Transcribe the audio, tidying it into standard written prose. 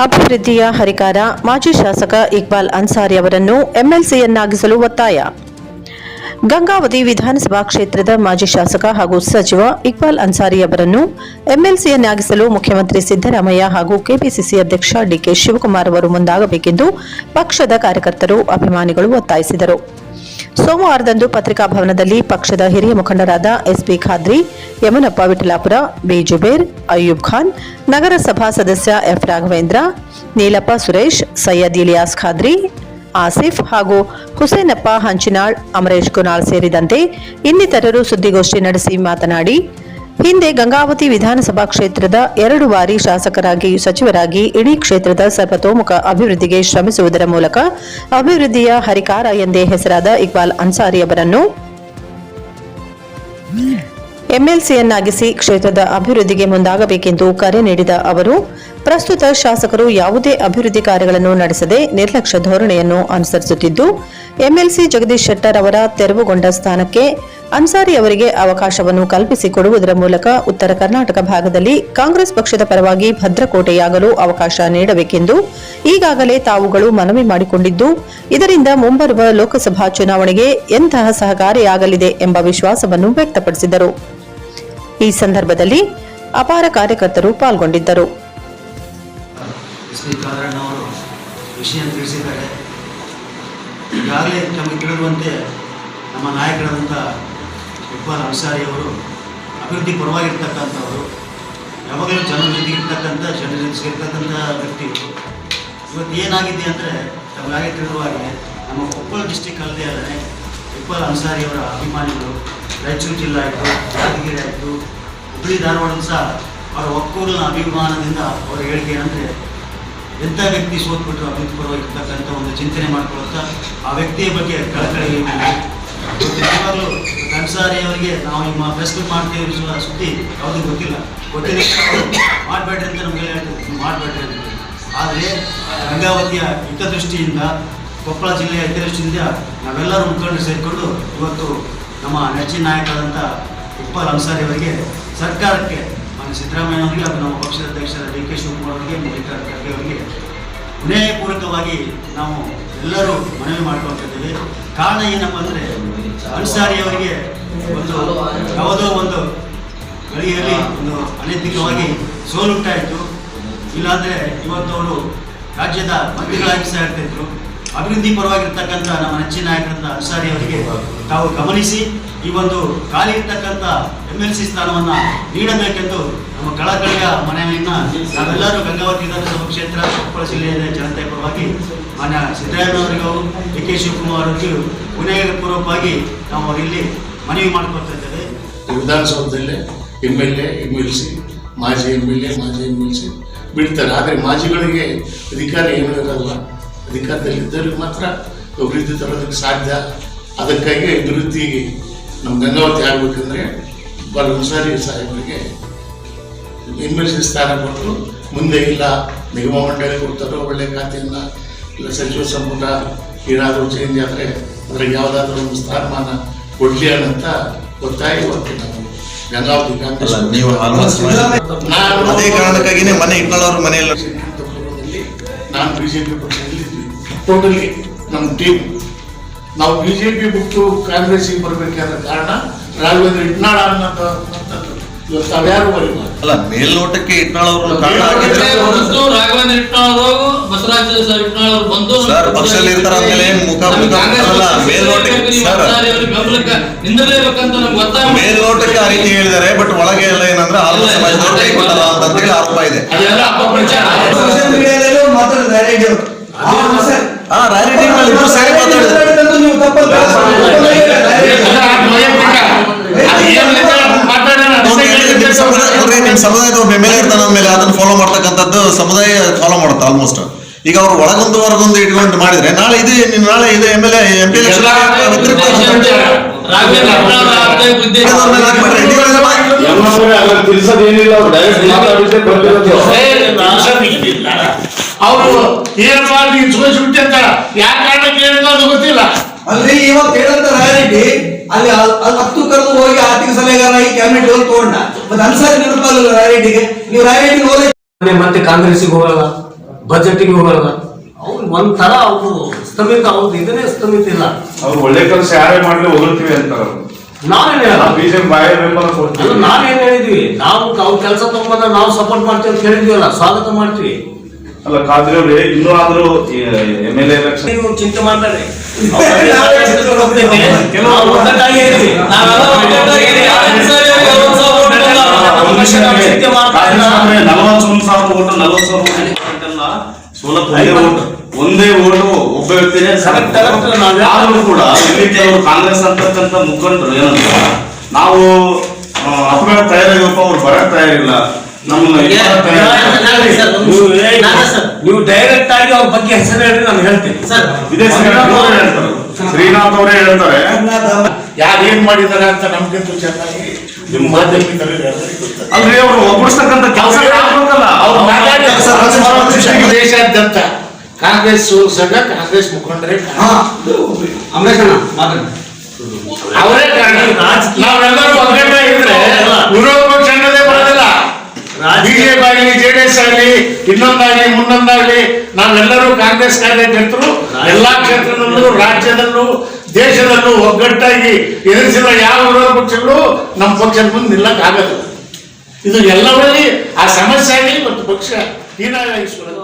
ಅಭಿವೃದ್ಧಿಯ ಹರಿಕಾರ ಮಾಜಿ ಶಾಸಕ ಇಕ್ಬಾಲ್ ಅನ್ಸಾರಿ ಅವರನ್ನು ಎಂಎಲ್ಸಿಯನ್ನಾಗಿಸಲು ಒತ್ತಾಯ. ಗಂಗಾವತಿ ವಿಧಾನಸಭಾ ಕ್ಷೇತ್ರದ ಮಾಜಿ ಶಾಸಕ ಹಾಗೂ ಸಚಿವ ಇಕ್ಬಾಲ್ ಅನ್ಸಾರಿ ಅವರನ್ನು ಎಂಎಲ್ಸಿಯನ್ನಾಗಿಸಲು ಮುಖ್ಯಮಂತ್ರಿ ಸಿದ್ದರಾಮಯ್ಯ ಹಾಗೂ ಕೆಪಿಸಿಸಿ ಅಧ್ಯಕ್ಷ ಡಿಕೆ ಶಿವಕುಮಾರ್ ಅವರು ಮುಂದಾಗಬೇಕೆಂದು ಪಕ್ಷದ ಕಾರ್ಯಕರ್ತರು, ಅಭಿಮಾನಿಗಳು ಒತ್ತಾಯಿಸಿದರು. ಸೋಮವಾರದಂದು ಪತ್ರಿಕಾಭವನದಲ್ಲಿ ಪಕ್ಷದ ಹಿರಿಯ ಮುಖಂಡರಾದ ಎಸ್ಪಿ ಖಾದ್ರಿ, ಯಮನಪ್ಪ ವಿಠಲಾಪುರ, ಬಿ ಜುಬೇರ್, ಅಯ್ಯೂಬ್ ಖಾನ್, ನಗರಸಭಾ ಸದಸ್ಯ ಎಫ್ ರಾಘವೇಂದ್ರ, ನೀಲಪ್ಪ ಸುರೇಶ್, ಸೈಯದ್ ಇಲಿಯಾಸ್ ಖಾದ್ರಿ, ಆಸಿಫ್ ಹಾಗೂ ಹುಸೇನಪ್ಪ ಹಂಚಿನಾಳ್, ಅಮರೇಶ್ ಗುನಾಳ್ ಸೇರಿದಂತೆ ಇನ್ನಿತರರು ಸುದ್ದಿಗೋಷ್ಠಿ ನಡೆಸಿ ಮಾತನಾಡಿ, ಹಿಂದೆ ಗಂಗಾವತಿ ವಿಧಾನಸಭಾ ಕ್ಷೇತ್ರದ 2 ಬಾರಿ ಶಾಸಕರಾಗಿ, ಸಚಿವರಾಗಿ ಇಡೀ ಕ್ಷೇತ್ರದ ಸರ್ವತೋಮುಖ ಅಭಿವೃದ್ಧಿಗೆ ಶ್ರಮಿಸುವುದರ ಮೂಲಕ ಅಭಿವೃದ್ಧಿಯ ಹರಿಕಾರ ಎಂದೇ ಹೆಸರಾದ ಇಕ್ಬಾಲ್ ಅನ್ಸಾರಿ ಅವರನ್ನು ಎಂಎಲ್ಸಿಯನ್ನಾಗಿಸಿ ಕ್ಷೇತ್ರದ ಅಭಿವೃದ್ಧಿಗೆ ಮುಂದಾಗಬೇಕೆಂದು ಕರೆ ನೀಡಿದ ಅವರು, ಪ್ರಸ್ತುತ ಶಾಸಕರು ಯಾವುದೇ ಅಭಿವೃದ್ಧಿ ಕಾರ್ಯಗಳನ್ನು ನಡೆಸದೆ ನಿರ್ಲಕ್ಷ್ಯ ಧೋರಣೆಯನ್ನು ಅನುಸರಿಸುತ್ತಿದ್ದು, ಎಂಎಲ್ಸಿ ಜಗದೀಶ್ ಶೆಟ್ಟರ್ ಅವರ ತೆರವುಗೊಂಡ ಸ್ಥಾನಕ್ಕೆ ಅನ್ಸಾರಿ ಅವರಿಗೆ ಅವಕಾಶವನ್ನು ಕಲ್ಪಿಸಿಕೊಡುವುದರ ಮೂಲಕ ಉತ್ತರ ಕರ್ನಾಟಕ ಭಾಗದಲ್ಲಿ ಕಾಂಗ್ರೆಸ್ ಪಕ್ಷದ ಪರವಾಗಿ ಭದ್ರಕೋಟೆಯಾಗಲು ಅವಕಾಶ ನೀಡಬೇಕೆಂದು ಈಗಾಗಲೇ ತಾವುಗಳು ಮನವಿ ಮಾಡಿಕೊಂಡಿದ್ದು, ಇದರಿಂದ ಮುಂಬರುವ ಲೋಕಸಭಾ ಚುನಾವಣೆಗೆ ಎಂತಹ ಸಹಕಾರಿಯಾಗಲಿದೆ ಎಂಬ ವಿಶ್ವಾಸವನ್ನು ವ್ಯಕ್ತಪಡಿಸಿದರು. ಈ ಸಂದರ್ಭದಲ್ಲಿ ಅಪಾರ ಕಾರ್ಯಕರ್ತರು ಪಾಲ್ಗೊಂಡಿದ್ದರು. ವಿಷಯ ತಿಳಿಸಿದ್ದಾರೆ. ಈಗಾಗಲೇ ನಮಗೆ ತಿಳಿದುವಂತೆ ನಮ್ಮ ನಾಯಕರಾದಂಥ ಇಕ್ಬಾಲ್ ಅನ್ಸಾರಿ ಅವರು ಅಭಿವೃದ್ಧಿ ಪರವಾಗಿರ್ತಕ್ಕಂಥವರು, ಯಾವಾಗಲೂ ಜನರ ಜೊತೆಗೆ ಇರ್ತಕ್ಕಂಥ, ಜನರ ಜೊತೆ ಸೇರ್ತಕ್ಕಂಥ ವ್ಯಕ್ತಿಗಳು. ಇವತ್ತು ಏನಾಗಿದೆ ಅಂದರೆ, ನಮಗಾಗೆ ತಿಳಿರುವ ಹಾಗೆ ನಮ್ಮ ಕೊಪ್ಪಳ ಡಿಸ್ಟಿಕ್ ಅಲ್ಲದೆ ಆದರೆ ಇಕ್ಬಾಲ್ ಅನ್ಸಾರಿ ಅವರ ಅಭಿಮಾನಿಗಳು ರಾಯಚೂರು ಜಿಲ್ಲೆ ಆಯಿತು, ಯಾದಗಿರಿ ಆಯಿತು, ಹುಬ್ಬಳ್ಳಿ ಧಾರವಾಡ ಸಹ ಅವರ ಒಕ್ಕೂರಿನ ಅಭಿಮಾನದಿಂದ ಅವರ ಹೇಳಿಕೆ ಏನಂದರೆ, ಎಂಥ ವ್ಯಕ್ತಿ ಸೋತ್ಬಿಟ್ರು ಅಭಿವೃದ್ಧಿ ಪರವಾಗಿರ್ತಕ್ಕಂಥ ಒಂದು ಚಿಂತನೆ ಮಾಡ್ಕೊಳ್ತಾ ಆ ವ್ಯಕ್ತಿಯ ಬಗ್ಗೆ ಕಳಕಳಿ. ನಿಜವಾಗ್ಲೂ ಅನ್ಸಾರಿ ಅವರಿಗೆ ನಾವು ನಿಮ್ಮ ಪ್ರೆಸ್ ಮೀಟ್ ಮಾಡ್ತೀವಿ ಸುದ್ದಿ ಯಾವುದೂ ಗೊತ್ತಿಲ್ಲ, ಮಾಡಬೇಡ್ರಿ ಅಂತ ನಮಗೆ ಹೇಳ್ತೀವಿ, ಮಾಡಬೇಡ್ರಿ ಅಂತ. ಆದರೆ ಗಂಗಾವತಿಯ ಹಿತದೃಷ್ಟಿಯಿಂದ, ಕೊಪ್ಪಳ ಜಿಲ್ಲೆಯ ಹಿತದೃಷ್ಟಿಯಿಂದ ನಾವೆಲ್ಲರೂ ಮುಖಂಡರು ಸೇರಿಕೊಂಡು ಇವತ್ತು ನಮ್ಮ ನೆಚ್ಚಿನ ನಾಯಕರಾದಂಥ ಇಕ್ಬಾಲ್ ಅನ್ಸಾರಿ ಅವರಿಗೆ, ಸರ್ಕಾರಕ್ಕೆ, ಮಾನ್ಯ ಸಿದ್ದರಾಮಯ್ಯ ಅವರಿಗೆ ಹಾಗೂ ನಮ್ಮ ಪಕ್ಷದ ಅಧ್ಯಕ್ಷರ ಡಿ ಕೆ ಶಿವಕುಮಾರ್ ಅವರಿಗೆ, ಮಲ್ಲಿಕಾರ್ಜುನ ಖರ್ಗೆ ಅವರಿಗೆ ವಿನಯಪೂರ್ವಕವಾಗಿ ನಾವು ಎಲ್ಲರೂ ಮನವಿ ಮಾಡ್ಕೊಳ್ತಿದ್ದೇವೆ. ಕಾರಣ ಏನಪ್ಪ ಅಂದರೆ, ಅನ್ಸಾರಿ ಅವರಿಗೆ ಒಂದು ಯಾವುದೋ ಒಂದು ಗಳಿಗೆಯಲ್ಲಿ ಒಂದು ಅನೈತಿಕವಾಗಿ ಸೋಲುಂಟಾಯಿತು. ಇಲ್ಲಾಂದರೆ ಇವತ್ತು ಅವರು ರಾಜ್ಯದ ಮಂತ್ರಿಗಳಾಗಿ ಸಹ ಇರ್ತಿದ್ರು. ಅಭಿವೃದ್ಧಿ ಪರವಾಗಿರ್ತಕ್ಕಂಥ ನಮ್ಮ ನೆಚ್ಚಿನ ನಾಯಕರಾದ ಅನ್ಸಾರಿ ಅವರಿಗೆ ತಾವು ಗಮನಿಸಿ ಈ ಒಂದು ಖಾಲಿ ಇರ್ತಕ್ಕಂಥ ಎಂಎಲ್ಸಿ ಸ್ಥಾನವನ್ನು ನೀಡಬೇಕೆಂದು ನಮ್ಮ ಕಳಕಳಿಯ ಮನವಿಯನ್ನು ನಾವೆಲ್ಲರೂ ಗಂಗಾವತಿ ವಿಧಾನಸಭಾ ಕ್ಷೇತ್ರ, ಕೊಪ್ಪಳ ಜಿಲ್ಲೆಯ ಜನತೆ ಪರವಾಗಿ ಮಾನ್ಯ ಸಿದ್ದರಾಮಯ್ಯ ಅವರಿಗೂ ಡಿ ಕೆ ಶಿವಕುಮಾರ್ ಅವರಿಗೂ ವಿನಯಪೂರ್ವಕವಾಗಿ ನಾವು ಅವರಲ್ಲಿ ಮನವಿ ಮಾಡ್ಕೊಳ್ತಾ ಇದ್ದೇವೆ. ವಿಧಾನಸೌಧದಲ್ಲೇ MLA, MLC, ಮಾಜಿ MLA, ಮಾಜಿ MLC ಬಿಡ್ತಾರೆ. ಆದರೆ ಮಾಜಿಗಳಿಗೆ ಅಧಿಕಾರ ಏನೂ ಇರಲ್ಲ. ಅಧಿಕಾರದಲ್ಲಿದ್ದವ್ರಿಗೆ ಮಾತ್ರ ಅಭಿವೃದ್ಧಿ ತರೋದಕ್ಕೆ ಸಾಧ್ಯ. ಅದಕ್ಕಾಗಿ ಅಭಿವೃದ್ಧಿ ನಮ್ಮ ಗಂಗಾವತಿ ಆಗಬೇಕಂದ್ರೆ ಇಕ್ಬಾಲ್ ಅನ್ಸಾರಿ ಸಾಹೇಬರಿಗೆ MLC ಸ್ಥಾನ ಕೊಟ್ಟು, ಮುಂದೆ ಇಲ್ಲ ನಿಗಮ ಮಂಡಳಿ ಕೊಡ್ತಾರೋ ಒಳ್ಳೆ ಖಾತೆಯನ್ನು, ಇಲ್ಲ ಸಚಿವ ಸಂಪುಟ ಏನಾದರೂ ಚೇಂಜ್ ಆದರೆ ಅದ್ರಾಗ ಯಾವುದಾದ್ರೂ ಒಂದು ಸ್ಥಾನಮಾನ ಕೊಡಲಿ ಅಂತ ಒತ್ತಾಯ ಇವತ್ತು ನಾವು ಗಂಗಾವತಿ ಕಾಂಗ್ರೆಸ್ ಅದೇ ಕಾರಣಕ್ಕಾಗಿನೇ ಮನೆ ಇಟ್ಕೊಳ್ಳೋರು ಮನೆಯಲ್ಲ. ನಾನು ಬಿಜೆಪಿ ಪಕ್ಷದಲ್ಲಿ ಇದ್ವಿ. ಟೋಟಲಿ ನಮ್ಮ ಟೀಮ್ ನಾವು ಬಿಜೆಪಿ ಬಿಟ್ಟು ಕಾಂಗ್ರೆಸ್ಸಿಗೆ ಬರಬೇಕಾದ ಕಾರಣ ರಾಘವೇಂದ್ರ ಇಟ್ನಾಳ ಅನ್ನೋದು ಇವತ್ತು ಅವ್ಯಾರು ಬರೀಲ್ಲ. ಅಲ್ಲ, ಮೇಲ್ನೋಟಕ್ಕೆ ಇಟ್ನಾಳವ್ರನ್ನ ರಾಘವೇಂದ್ರ ಇಟ್ನಾಳವರು, ಬಸವರಾಜ ಇಟ್ನಾಳ್ ಅವರು ಬಂದು ಸರ್ ಪಕ್ಷದಲ್ಲಿ ಇರ್ತಾರ ಅಂದ್ಮೇಲೆ ಮೇಲ್ನೋಟಕ್ಕೆ ಆ ರೀತಿ ಹೇಳಿದ್ದಾರೆ. ಬಟ್ ಒಳಗೆ ಎಲ್ಲ ಏನಂದ್ರೆ ಆಲ್ಮ ಸಮಾಜದವರು ಕೈ ಕೊಟ್ಟಲ್ಲ ಅಂತ ಹೇಳಿ ಆರೋಪ ಇದೆ. ಸೇರಿ ಮಾತಾಡಿದ್ರೆ ನಿಮ್ ಸಮುದಾಯದ ಬೆಂಬಲ ಇರ್ತಾನ ಅಂದ್ಮೇಲೆ ಅದನ್ನ ಫಾಲೋ ಮಾಡ್ತಕ್ಕಂಥದ್ದು ಸಮುದಾಯ ಫಾಲೋ ಮಾಡುತ್ತೆ ಆಲ್ಮೋಸ್ಟ್. ಈಗ ಅವ್ರು ಒಳಗೊಂದು ಹೊರಗೊಂದು ಇಟ್ಕೊಂಡು ಮಾಡಿದ್ರೆ ನಾಳೆ ಇದು MLA MP ಅವರು ಏನಪ್ಪ ಸುಳಿಸ್ಬಿಟ್ಟಂತ ಯಾವ ಕಾರಣಕ್ಕೆ ಹೇಳಿದ್ರು ಗೊತ್ತಿಲ್ಲ. ಅಲ್ಲಿ ಇವಾಗ ಕೇಳಂತ ರಾಯರೆಡ್ಡಿ ಅಲ್ಲಿ 10 ಕರೆದು ಹೋಗಿ ಆರ್ಥಿಕ ಸಲಹೆಗಾರಾಗಿ ಕ್ಯಾಬಿನೆಟ್ ಹೋಗಿ ತಗೊಂಡ. ಮತ್ತೆ ಅನ್ಸಾರಿ ನೆನಪಲ್ಲ ರಾಯರೆಡ್ಡಿಗೆ. ನೀವು ರಾಯರೆಡ್ಡಿ ಹೋಗಿ ಮತ್ತೆ ಕಾಂಗ್ರೆಸ್ಗೆ ಹೋಗಲ್ಲ, ಬಜೆಟಿಗೆ ಹೋಗಲ್ಲ. ಅವ್ರು ಒಂಥರ ಅವ್ರು ಸ್ಥಮಿತ, ಅವ್ರದ್ದು ಇದನ್ನೇ ಸ್ಥಮಿತ ಇಲ್ಲ. ಅವ್ರು ಒಳ್ಳೆ ಕೆಲಸ ಯಾರೇ ಮಾಡ್ಲಿ ಹೊಗಳ್ತೀವಿ ಅಂತಾರ. ನಾವೇನ್ ಹೇಳ ಬಿಜೆಪಿ ಬಾಯ ಬೆಂಬಲ ಕೊಡ್ತೀವಿ. ನಾವೇನ್ ಹೇಳಿದ್ವಿ, ನಾವು ಅವ್ರ ಕೆಲಸ ತಗೊಂಡ ನಾವು ಸಪೋರ್ಟ್ ಮಾಡ್ತೀವಿ ಅಂತ ಹೇಳಿದ್ವಿಲ್ಲ, ಸ್ವಾಗತ ಮಾಡ್ತೀವಿ. ಅಲ್ಲ ಖಾದ್ರಿ ಅವ್ರಿ ಇನ್ನೂ ಆದ್ರೂ MLA ಎಲೆಕ್ಷನ್ ನೀವು ಚಿಂತೆ ಮಾಡ್ತಾರೆ. ನಾವೆಲ್ಲ ಒಗ್ಗಟ್ಟಾಗಿ ಇದ್ದೀವಿ. ಚಿಂತೆ ಮಾಡ್ತಾರೆ. 41,000 ಓಟು 40,000 ಸೋಲತ್ ಒಂದೇ ಓಟು ಒಬ್ಬ ವ್ಯಕ್ತಿನೇ ಆದ್ರೂ ಕೂಡ ಇಲ್ಲಿ ಕೆಲವರು ಕಾಂಗ್ರೆಸ್ ಅಂತಕ್ಕಂಥ ಮುಖಂಡರು ಏನಂತ ನಾವು ಅಪಘಾತ ತಯಾರಾಗಪ್ಪ ಅವ್ರು ಬರಕ್ ತಯಾರಿಲ್ಲ, ನಮ್ಮನ್ನ ನೀವು ಡೈರೆಕ್ಟ್ ಆಗಿ ಅವ್ರ ಬಗ್ಗೆ ಹೆಸರು ಹೇಳಿ ನಾನು ಹೇಳ್ತೀನಿ ಸರ್. ಇದೇ ಶ್ರೀನಾಥ್ ಅವರೇ ಹೇಳ್ತಾರೆ. ಶ್ರೀನಾಥ್ ಅವರೇ ಹೇಳ್ತಾರೆ ಯಾರು ಏನ್ ಮಾಡಿದ್ದಾರೆ ಅಂತ ನಮ್ಗಿಂತೂ ಚೆನ್ನಾಗಿ ನಿಮ್ಮ ಮಾಧ್ಯಮಿಕರಿಗೆ ಅಲ್ರಿ ಅವ್ರು ಒಬ್ಬಡಿಸ್ತಕ್ಕಂಥ ಕೆಲಸ ಆಗ್ಬೇಕಲ್ಲ. ಅವ್ರು ದೇಶಾದ್ಯಂತ ಕಾಂಗ್ರೆಸ್ ಸಂಘ ಕಾಂಗ್ರೆಸ್ ಮುಖಂಡರೇ ಅವರೇ ಕಾರಣ. ನಾವೆಲ್ಲರೂ ಒಗ್ಗಟ್ಟಾಗಿದ್ರೆ ವಿರೋಧ ಪಕ್ಷ ಅನ್ನೋದೇ ಬರೋದಿಲ್ಲ. ಬಿಜೆಪಿ ಆಗಲಿ JDS ಆಗಲಿ ಇನ್ನೊಂದಾಗ್ಲಿ ಮುನ್ನೊಂದಾಗ್ಲಿ ನಾವೆಲ್ಲರೂ ಕಾಂಗ್ರೆಸ್ ಕಾರ್ಯಕರ್ತರು ಎಲ್ಲಾ ಕ್ಷೇತ್ರದಲ್ಲೂ ರಾಜ್ಯದಲ್ಲೂ ದೇಶದಲ್ಲೂ ಒಗ್ಗಟ್ಟಾಗಿ ಎದುರಿಸಿದ ಯಾವ ವಿರೋಧ ಪಕ್ಷಗಳು ನಮ್ಮ ಪಕ್ಷದ ಮುಂದೆ ನಿಲ್ಲಕ್ ಆಗಲ್ಲ. ಇದು ಎಲ್ಲವರಲ್ಲಿ ಆ ಸಮಸ್ಯೆ ಆಗಿ ಮತ್ತು ಪಕ್ಷ ಹೀನಾಗಿಸುವುದು.